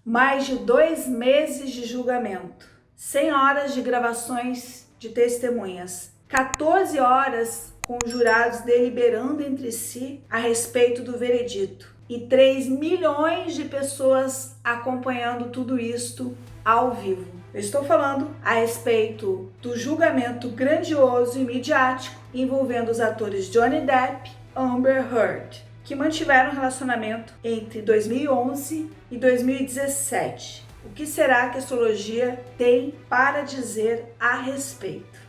Mais de 2 meses de julgamento, 100 horas de gravações de testemunhas, 14 horas com os jurados deliberando entre si a respeito do veredito e 3 milhões de pessoas acompanhando tudo isto ao vivo. Eu estou falando a respeito do julgamento grandioso e midiático envolvendo os atores Johnny Depp e Amber Heard, que mantiveram um relacionamento entre 2011 e 2017. O que será que a astrologia tem para dizer a respeito?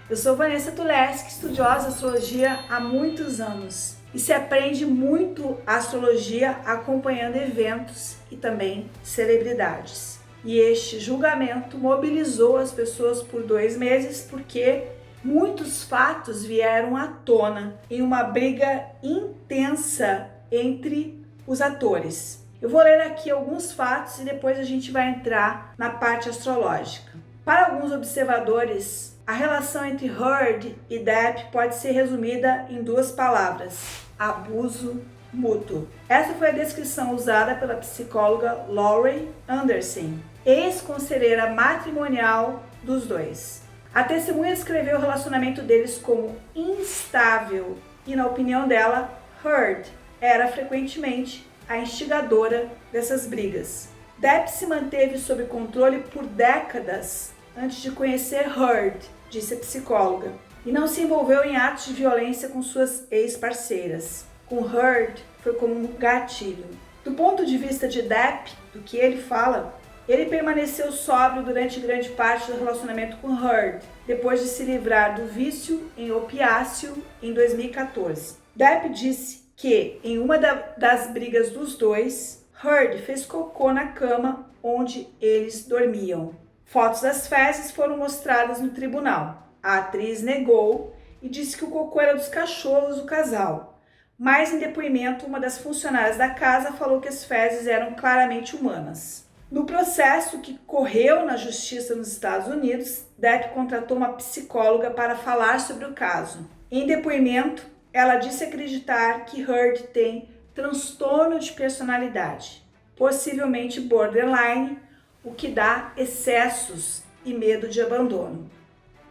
Eu sou Vanessa Tuleski, estudiosa de astrologia há muitos anos. E se aprende muito a astrologia acompanhando eventos e também celebridades. E este julgamento mobilizou as pessoas por 2 meses porque muitos fatos vieram à tona em uma briga intensa entre os atores. Eu vou ler aqui alguns fatos e depois a gente vai entrar na parte astrológica. Para alguns observadores, a relação entre Heard e Depp pode ser resumida em 2 palavras: abuso mútuo. Essa foi a descrição usada pela psicóloga Laurie Anderson, ex-conselheira matrimonial dos dois. A testemunha descreveu o relacionamento deles como instável e, na opinião dela, Heard era frequentemente a instigadora dessas brigas. Depp se manteve sob controle por décadas antes de conhecer Heard, disse a psicóloga, e não se envolveu em atos de violência com suas ex-parceiras. Com Heard foi como um gatilho. Do ponto de vista de Depp, do que ele fala, ele permaneceu sóbrio durante grande parte do relacionamento com Heard, depois de se livrar do vício em opiáceo em 2014. Depp disse que, em uma das brigas dos dois, Heard fez cocô na cama onde eles dormiam. Fotos das fezes foram mostradas no tribunal. A atriz negou e disse que o cocô era dos cachorros do casal. Mas, em depoimento, uma das funcionárias da casa falou que as fezes eram claramente humanas. No processo que correu na justiça nos Estados Unidos, Depp contratou uma psicóloga para falar sobre o caso. Em depoimento, ela disse acreditar que Heard tem transtorno de personalidade, possivelmente borderline, o que dá excessos e medo de abandono.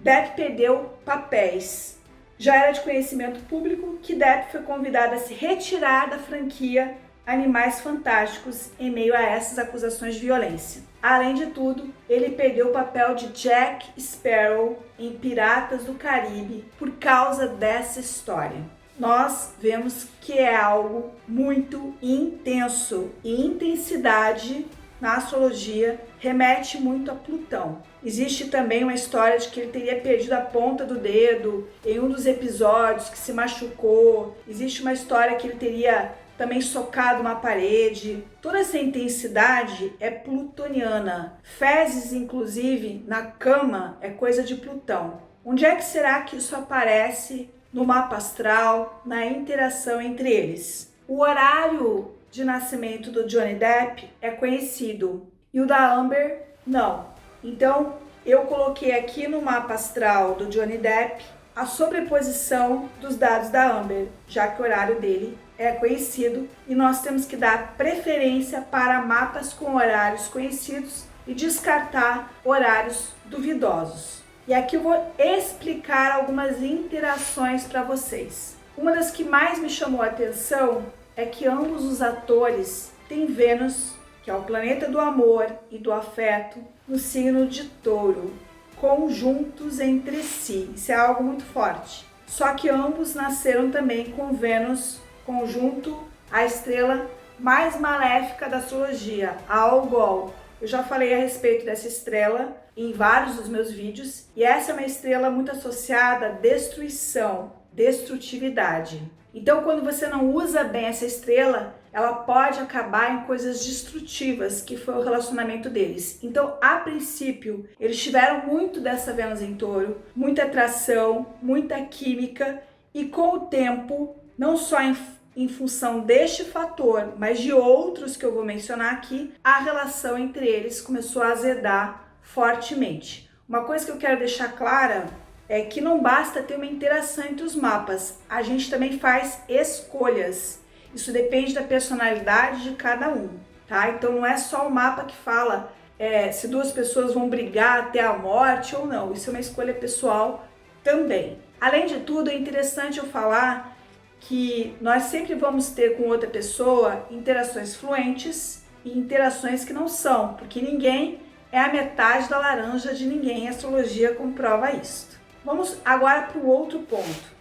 Depp perdeu papéis. Já era de conhecimento público que Depp foi convidado a se retirar da franquia Animais Fantásticos em meio a essas acusações de violência. Além de tudo, ele perdeu o papel de Jack Sparrow em Piratas do Caribe por causa dessa história. Nós vemos que é algo muito intenso e intensidade na astrologia remete muito a Plutão. Existe também uma história de que ele teria perdido a ponta do dedo em um dos episódios, que se machucou. Existe uma história que ele teria também socado uma parede. Toda essa intensidade é plutoniana. Fezes, inclusive, na cama é coisa de Plutão. Onde é que será que isso aparece no mapa astral, na interação entre eles? O horário de nascimento do Johnny Depp é conhecido e o da Amber não. Então eu coloquei aqui no mapa astral do Johnny Depp a sobreposição dos dados da Amber, já que o horário dele é conhecido e nós temos que dar preferência para mapas com horários conhecidos e descartar horários duvidosos. E aqui eu vou explicar algumas interações para vocês. Uma das que mais me chamou a atenção é que ambos os atores têm Vênus, que é o planeta do amor e do afeto, no signo de Touro, conjuntos entre si. Isso é algo muito forte. Só que ambos nasceram também com Vênus conjunto à estrela mais maléfica da astrologia, a Algol. Eu já falei a respeito dessa estrela em vários dos meus vídeos, e essa é uma estrela muito associada à destruição, destrutividade. Então, quando você não usa bem essa estrela, ela pode acabar em coisas destrutivas, que foi o relacionamento deles. Então, a princípio, eles tiveram muito dessa Vênus em Touro, muita atração, muita química, e com o tempo, não só em função deste fator, mas de outros que eu vou mencionar aqui, a relação entre eles começou a azedar fortemente. Uma coisa que eu quero deixar clara é que não basta ter uma interação entre os mapas, a gente também faz escolhas. Isso depende da personalidade de cada um, tá? Então não é só o mapa que fala se duas pessoas vão brigar até a morte ou não. Isso é uma escolha pessoal também. Além de tudo, é interessante eu falar que nós sempre vamos ter com outra pessoa interações fluentes e interações que não são, porque ninguém é a metade da laranja de ninguém. A astrologia comprova isso. Vamos agora para o outro ponto.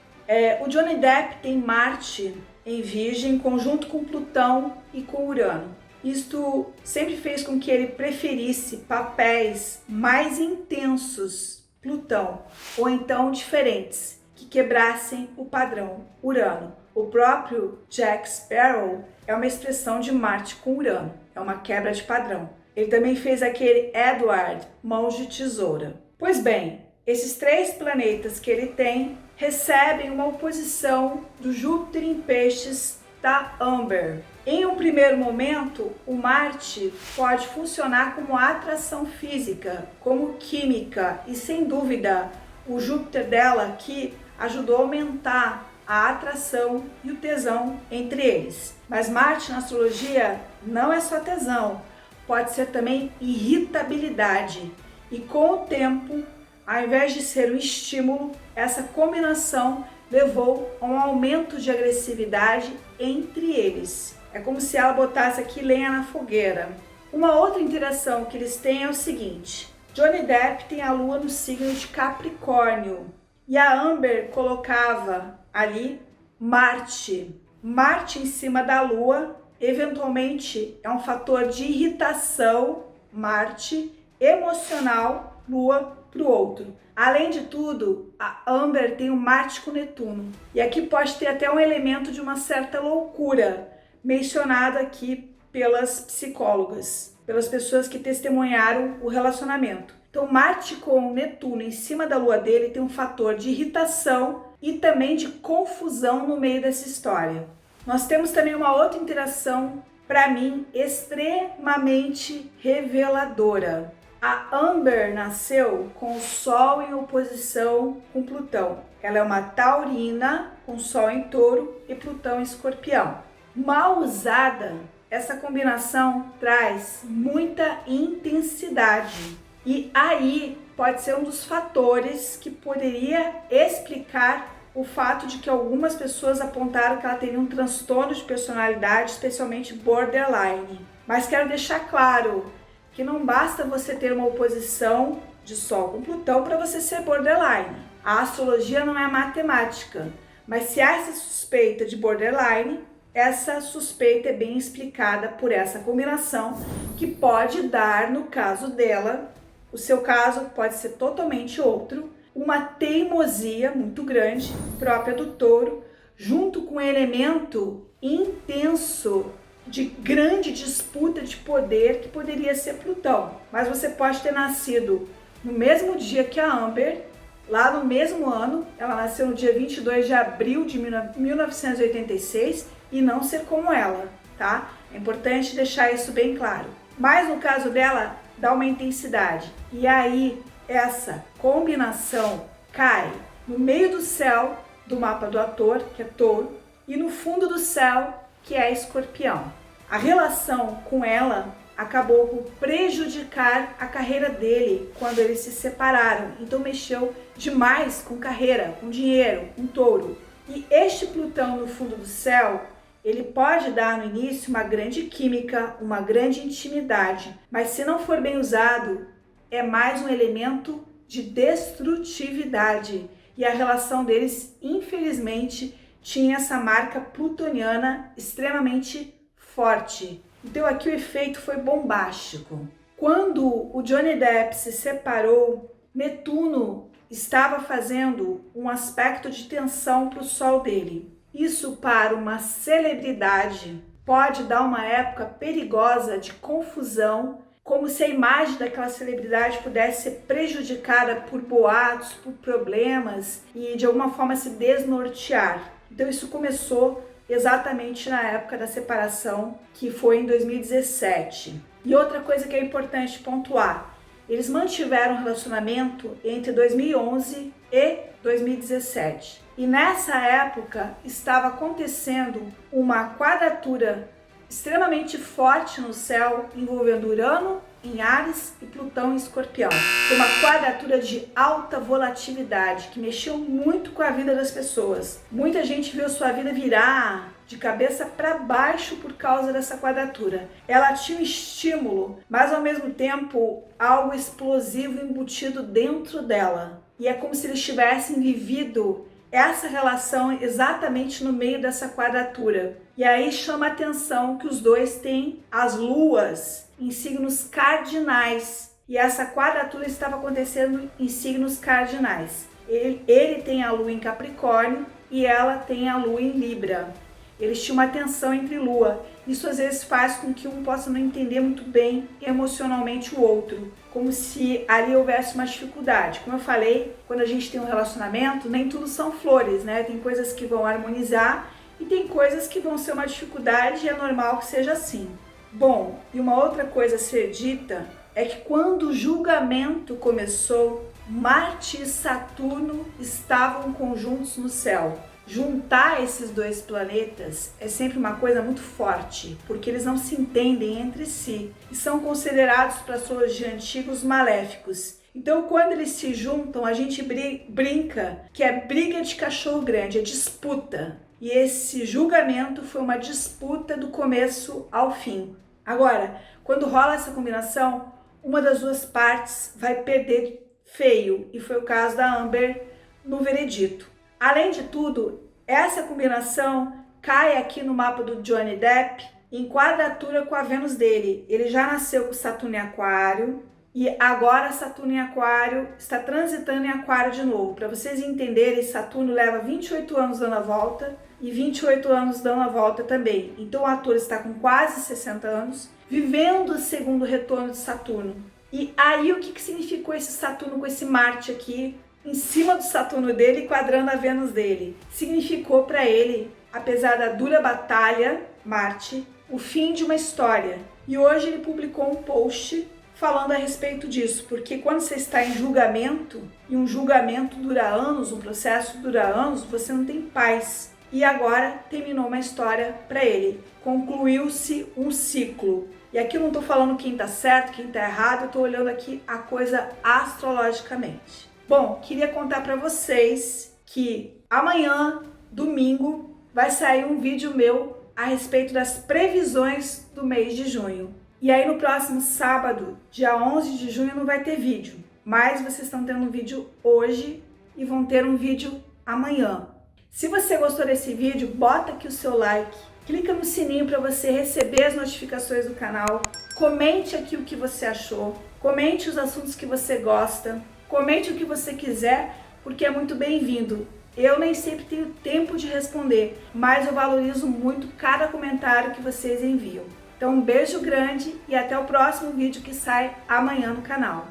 O Johnny Depp tem Marte em Virgem, conjunto com Plutão e com Urano. Isto sempre fez com que ele preferisse papéis mais intensos, Plutão, ou então diferentes, que quebrassem o padrão Urano. O próprio Jack Sparrow é uma expressão de Marte com Urano, é uma quebra de padrão. Ele também fez aquele Edward, Mãos de Tesoura. Pois bem, esses 3 planetas que ele tem recebem uma oposição do Júpiter em Peixes da Amber. Em um primeiro momento, o Marte pode funcionar como atração física, como química, e sem dúvida o Júpiter dela que ajudou a aumentar a atração e o tesão entre eles. Mas Marte na astrologia não é só tesão, pode ser também irritabilidade. E com o tempo, ao invés de ser um estímulo, essa combinação levou a um aumento de agressividade entre eles. É como se ela botasse aqui lenha na fogueira. Uma outra interação que eles têm é o seguinte: Johnny Depp tem a lua no signo de Capricórnio e a Amber colocava ali Marte. Marte em cima da lua, eventualmente é um fator de irritação, Marte, emocional, lua para o outro. Além de tudo, a Amber tem o Marte com Netuno. E aqui pode ter até um elemento de uma certa loucura, mencionado aqui pelas psicólogas, pelas pessoas que testemunharam o relacionamento. Então, Marte com Netuno em cima da lua dele tem um fator de irritação e também de confusão no meio dessa história. Nós temos também uma outra interação, para mim, extremamente reveladora. A Amber nasceu com o Sol em oposição com Plutão. Ela é uma taurina com Sol em Touro e Plutão em Escorpião. Mal usada, essa combinação traz muita intensidade. E aí pode ser um dos fatores que poderia explicar o fato de que algumas pessoas apontaram que ela teria um transtorno de personalidade, especialmente borderline. Mas quero deixar claro que não basta você ter uma oposição de Sol com Plutão para você ser borderline. A astrologia não é matemática, mas se há essa suspeita de borderline, essa suspeita é bem explicada por essa combinação que pode dar, no caso dela, o seu caso pode ser totalmente outro, uma teimosia muito grande, própria do touro, junto com um elemento intenso de grande disputa de poder que poderia ser Plutão. Mas você pode ter nascido no mesmo dia que a Amber, lá no mesmo ano, ela nasceu no dia 22 de abril de 1986 e não ser como ela, tá? É importante deixar isso bem claro. Mas no caso dela, dá uma intensidade. E aí, essa combinação cai no meio do céu do mapa do ator, que é Touro, e no fundo do céu, que é Escorpião. A relação com ela acabou por prejudicar a carreira dele quando eles se separaram. Então mexeu demais com carreira, com dinheiro, com Touro. E este Plutão no fundo do céu, ele pode dar no início uma grande química, uma grande intimidade, mas se não for bem usado, é mais um elemento de destrutividade. E a relação deles, infelizmente, tinha essa marca plutoniana extremamente forte. Então aqui o efeito foi bombástico. Quando o Johnny Depp se separou, Netuno estava fazendo um aspecto de tensão para o Sol dele. Isso para uma celebridade pode dar uma época perigosa de confusão, como se a imagem daquela celebridade pudesse ser prejudicada por boatos, por problemas e de alguma forma se desnortear. Então isso começou exatamente na época da separação, que foi em 2017. E outra coisa que é importante pontuar, eles mantiveram um relacionamento entre 2011 e 2017. E nessa época estava acontecendo uma quadratura extremamente forte no céu envolvendo Urano em Áries e Plutão em Escorpião. Foi uma quadratura de alta volatilidade que mexeu muito com a vida das pessoas. Muita gente viu sua vida virar de cabeça para baixo por causa dessa quadratura. Ela tinha um estímulo, mas ao mesmo tempo algo explosivo embutido dentro dela. E é como se eles tivessem vivido essa relação exatamente no meio dessa quadratura. E aí chama a atenção que os dois têm as luas em signos cardinais. E essa quadratura estava acontecendo em signos cardinais. Ele tem a lua em Capricórnio e ela tem a lua em Libra. Eles tinham uma tensão entre lua. Isso às vezes faz com que um possa não entender muito bem emocionalmente o outro, como se ali houvesse uma dificuldade. Como eu falei, quando a gente tem um relacionamento, nem tudo são flores, né? Tem coisas que vão harmonizar e tem coisas que vão ser uma dificuldade e é normal que seja assim. Bom, e uma outra coisa a ser dita é que quando o julgamento começou, Marte e Saturno estavam conjuntos no céu. Juntar esses dois planetas é sempre uma coisa muito forte, porque eles não se entendem entre si e são considerados para a astrologia antiga os maléficos. Então, quando eles se juntam, a gente brinca que é briga de cachorro grande, é disputa. E esse julgamento foi uma disputa do começo ao fim. Agora, quando rola essa combinação, uma das duas partes vai perder feio, e foi o caso da Amber no veredito. Além de tudo, essa combinação cai aqui no mapa do Johnny Depp em quadratura com a Vênus dele. Ele já nasceu com Saturno em Aquário e agora Saturno em Aquário está transitando em Aquário de novo. Para vocês entenderem, Saturno leva 28 anos dando a volta e 28 anos dando a volta também. Então o ator está com quase 60 anos, vivendo o segundo retorno de Saturno. E aí o que significou esse Saturno com esse Marte aqui em cima do Saturno dele, quadrando a Vênus dele? Significou para ele, apesar da dura batalha, Marte, o fim de uma história. E hoje ele publicou um post falando a respeito disso, porque quando você está em julgamento, e um julgamento dura anos, um processo dura anos, você não tem paz. E agora terminou uma história para ele. Concluiu-se um ciclo. E aqui eu não estou falando quem está certo, quem está errado, eu estou olhando aqui a coisa astrologicamente. Bom, queria contar para vocês que amanhã, domingo, vai sair um vídeo meu a respeito das previsões do mês de junho. E aí no próximo sábado, dia 11 de junho, não vai ter vídeo, mas vocês estão tendo um vídeo hoje e vão ter um vídeo amanhã. Se você gostou desse vídeo, bota aqui o seu like, clica no sininho para você receber as notificações do canal, comente aqui o que você achou, comente os assuntos que você gosta, comente o que você quiser, porque é muito bem-vindo. Eu nem sempre tenho tempo de responder, mas eu valorizo muito cada comentário que vocês enviam. Então um beijo grande e até o próximo vídeo que sai amanhã no canal.